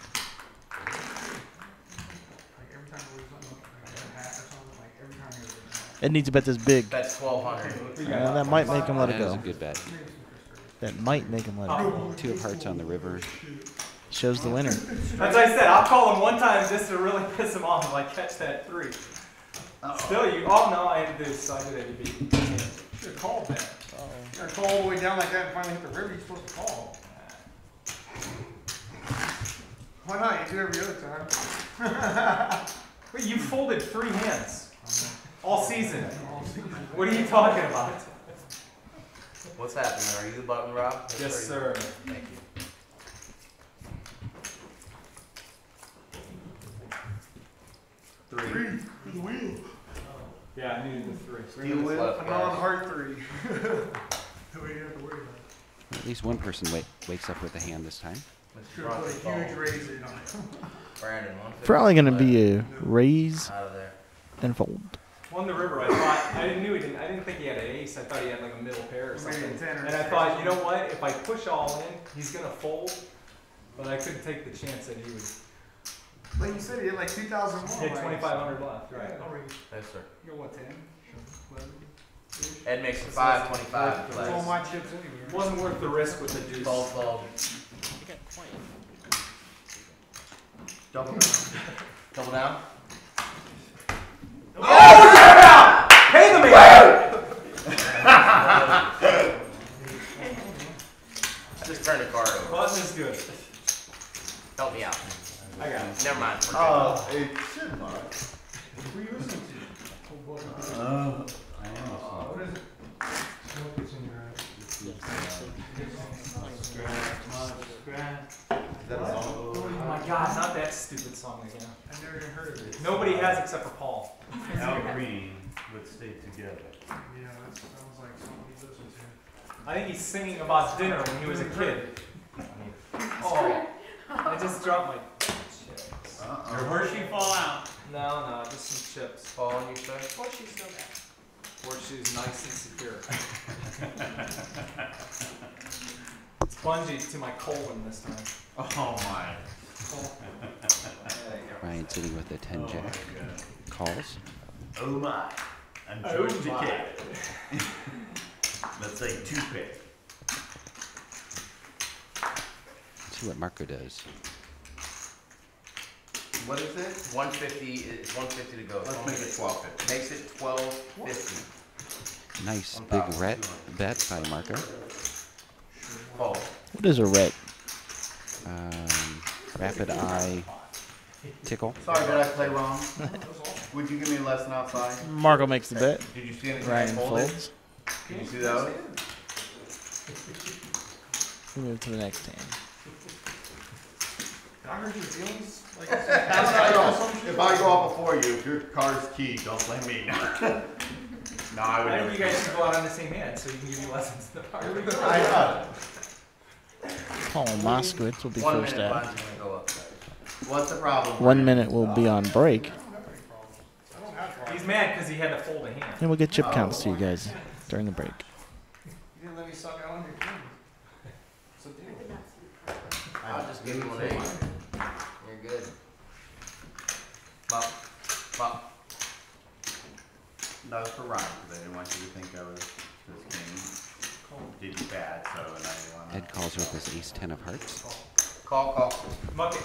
[SPEAKER 1] Ed needs to bet this big.
[SPEAKER 8] That's 1,200.
[SPEAKER 1] That might make him let it
[SPEAKER 4] That is a
[SPEAKER 1] go.
[SPEAKER 4] good bet.
[SPEAKER 1] That might make him let it go.
[SPEAKER 4] 2 of hearts on the river.
[SPEAKER 1] Shows the winner.
[SPEAKER 3] That's what I said. I'll call him one time just to really piss him off if I catch that 3. Still, you. Oh no, I had to do. So I did it. You
[SPEAKER 6] Should have called that. You're going to call all the way down like that and finally hit the river. You're supposed to call. Why not? You do every other time.
[SPEAKER 3] Wait, you folded 3 hands all season. What are you talking about?
[SPEAKER 8] What's happening? Are you the button, Rob?
[SPEAKER 3] Yes, sir.
[SPEAKER 8] Thank you.
[SPEAKER 6] Three. The wheel.
[SPEAKER 3] Yeah, I needed the 3.
[SPEAKER 5] Steel whip.
[SPEAKER 8] Left,
[SPEAKER 6] A
[SPEAKER 8] guys.
[SPEAKER 6] non-hard 3. That way you don't have to worry about it.
[SPEAKER 4] At least one person wakes up with a hand this time.
[SPEAKER 8] Mr.
[SPEAKER 6] Should have
[SPEAKER 8] Bronson
[SPEAKER 6] put a huge
[SPEAKER 8] Falls.
[SPEAKER 6] razor on it.
[SPEAKER 8] Brandon, 150.
[SPEAKER 1] Probably going to be a raise
[SPEAKER 8] Out of there.
[SPEAKER 1] and fold.
[SPEAKER 3] Won the river. I thought I didn't think he had an ace. I thought he had like a middle pair or something. And I thought, you know what? If I push all in, he's gonna fold. But I couldn't take the chance that he would
[SPEAKER 6] Like you said, he had like 2,000 more.
[SPEAKER 3] hit 2,500 left. Right.
[SPEAKER 8] Yes, sir.
[SPEAKER 6] You got what, 10?
[SPEAKER 8] Ed makes it 525.
[SPEAKER 6] That's all my chips anyway.
[SPEAKER 3] Wasn't worth the risk with the deuce.
[SPEAKER 8] Fold. Double down. Double down.
[SPEAKER 3] Oh yeah! Pay the man.
[SPEAKER 8] I just turned the card over.
[SPEAKER 3] Button is good.
[SPEAKER 8] Help me out.
[SPEAKER 3] I got it.
[SPEAKER 8] Never mind.
[SPEAKER 5] Oh, it should not.
[SPEAKER 6] Who are you listening to?
[SPEAKER 5] I am listening.
[SPEAKER 6] What is it? Smoke is in your eyes.
[SPEAKER 5] Is that a song?
[SPEAKER 3] Oh my God! Not that stupid song again.
[SPEAKER 6] I've never even heard of it.
[SPEAKER 3] Nobody has except for Paul.
[SPEAKER 9] Al Green would stay together.
[SPEAKER 6] Yeah, that sounds like something he listens to.
[SPEAKER 3] I think he's singing about dinner when he was a kid. Oh, I just dropped my chips.
[SPEAKER 9] Your Hershey fall out.
[SPEAKER 3] No, just some chips.
[SPEAKER 8] Fall on you, sir.
[SPEAKER 7] Horseshoe's still there.
[SPEAKER 3] Horseshoe's nice and secure. Spongy to my colon this time.
[SPEAKER 9] Oh my.
[SPEAKER 4] Ryan sitting with a 10 jack. Calls.
[SPEAKER 9] Oh my. I'm
[SPEAKER 3] Oh
[SPEAKER 9] George
[SPEAKER 3] my.
[SPEAKER 9] Takei. Let's say 2 pick.
[SPEAKER 4] Let's see what Marco does.
[SPEAKER 5] What is it?
[SPEAKER 8] 150 is 150 to go.
[SPEAKER 5] Let's make it 1250.
[SPEAKER 8] Makes it 1250.
[SPEAKER 4] Nice
[SPEAKER 8] On
[SPEAKER 4] big
[SPEAKER 8] top of
[SPEAKER 4] ret
[SPEAKER 8] 200.
[SPEAKER 4] bet by Marco.
[SPEAKER 8] Fold.
[SPEAKER 1] What is a ret?
[SPEAKER 4] Rapid eye tickle.
[SPEAKER 5] Sorry, did I play wrong? Would you give me a lesson outside?
[SPEAKER 1] Marco makes the bet.
[SPEAKER 5] Did you see anything I
[SPEAKER 1] Ryan
[SPEAKER 5] folded?
[SPEAKER 1] folds.
[SPEAKER 5] Did you see those?
[SPEAKER 1] We move to the next hand.
[SPEAKER 6] Did I hurt your feelings? Like,
[SPEAKER 5] If I go up before you, if your card's key, don't blame me. No, I would
[SPEAKER 3] I
[SPEAKER 5] never.
[SPEAKER 3] think you guys should go out on the same hand so you can give me lessons in the park.
[SPEAKER 5] I got it.
[SPEAKER 1] Paul Moskowitz will be
[SPEAKER 8] 1
[SPEAKER 1] first
[SPEAKER 8] minute,
[SPEAKER 1] out.
[SPEAKER 8] Bonds gonna go upstairs.
[SPEAKER 5] What's the problem?
[SPEAKER 1] 1 minute will be on break.
[SPEAKER 3] He's mad because he had to fold a hand.
[SPEAKER 1] And we'll get chip counts to you guys during the break.
[SPEAKER 6] You didn't let me suck out on your team. It's a deal.
[SPEAKER 8] I'll just give you an 8. You're good. Bop. Bop.
[SPEAKER 5] That was for Ryan, because I didn't want you to think I was this game. Did you bad, so now you want to.
[SPEAKER 4] Ed calls with his ace 10 of hearts.
[SPEAKER 8] Call.
[SPEAKER 3] Muck it.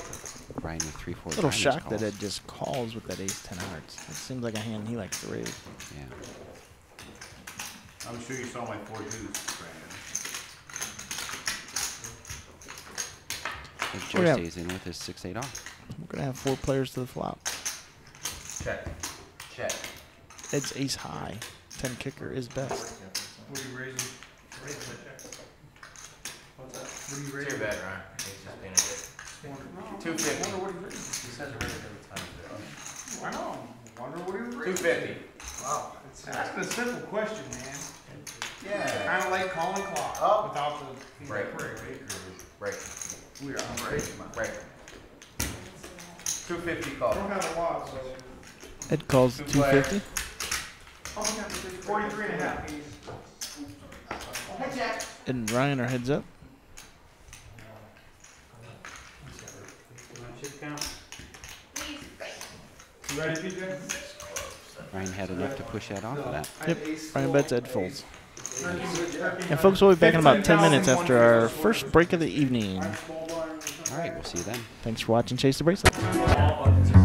[SPEAKER 4] Ryan with 3-4
[SPEAKER 1] A little
[SPEAKER 4] diamonds
[SPEAKER 1] shocked that
[SPEAKER 4] calls.
[SPEAKER 1] Ed just calls with that ace 10 of hearts. It seems like a hand he likes to raise.
[SPEAKER 4] Yeah.
[SPEAKER 5] I'm sure you saw my 4 deuce, Brandon.
[SPEAKER 4] If Joe
[SPEAKER 1] Yeah.
[SPEAKER 4] stays in with his 6-8 off.
[SPEAKER 1] We're going to have 4 players to the flop.
[SPEAKER 8] Check. Check.
[SPEAKER 1] Ed's ace high. 10 kicker is best.
[SPEAKER 6] What are you raising? What's that? What are you
[SPEAKER 8] It's
[SPEAKER 6] raising?
[SPEAKER 8] your bet, Ryan. He's just being a dick. 250.
[SPEAKER 6] What are you raising?
[SPEAKER 8] He says raise every time.
[SPEAKER 6] I know. Wonder what he was raising.
[SPEAKER 8] 250.
[SPEAKER 6] Wow. That's a simple question, man.
[SPEAKER 5] Yeah.
[SPEAKER 6] Kind of like calling clock
[SPEAKER 5] Oh.
[SPEAKER 6] without the
[SPEAKER 8] Break. Break.
[SPEAKER 6] We are break.
[SPEAKER 8] Break. 250 call.
[SPEAKER 6] I don't have a lot, so.
[SPEAKER 1] Ed calls
[SPEAKER 8] Two
[SPEAKER 1] 250.
[SPEAKER 6] 43 and a half. Hey, Jack.
[SPEAKER 1] Ed and Ryan are heads up.
[SPEAKER 6] You ready, PJ?
[SPEAKER 4] Ryan had enough to push that off of that.
[SPEAKER 1] Yep. Ryan bets, Ed folds. And folks, we'll be back in about 10 minutes after our first break of the evening.
[SPEAKER 4] All right, we'll see you then.
[SPEAKER 1] Thanks for watching Chase the Bracelet.
[SPEAKER 3] All buttons.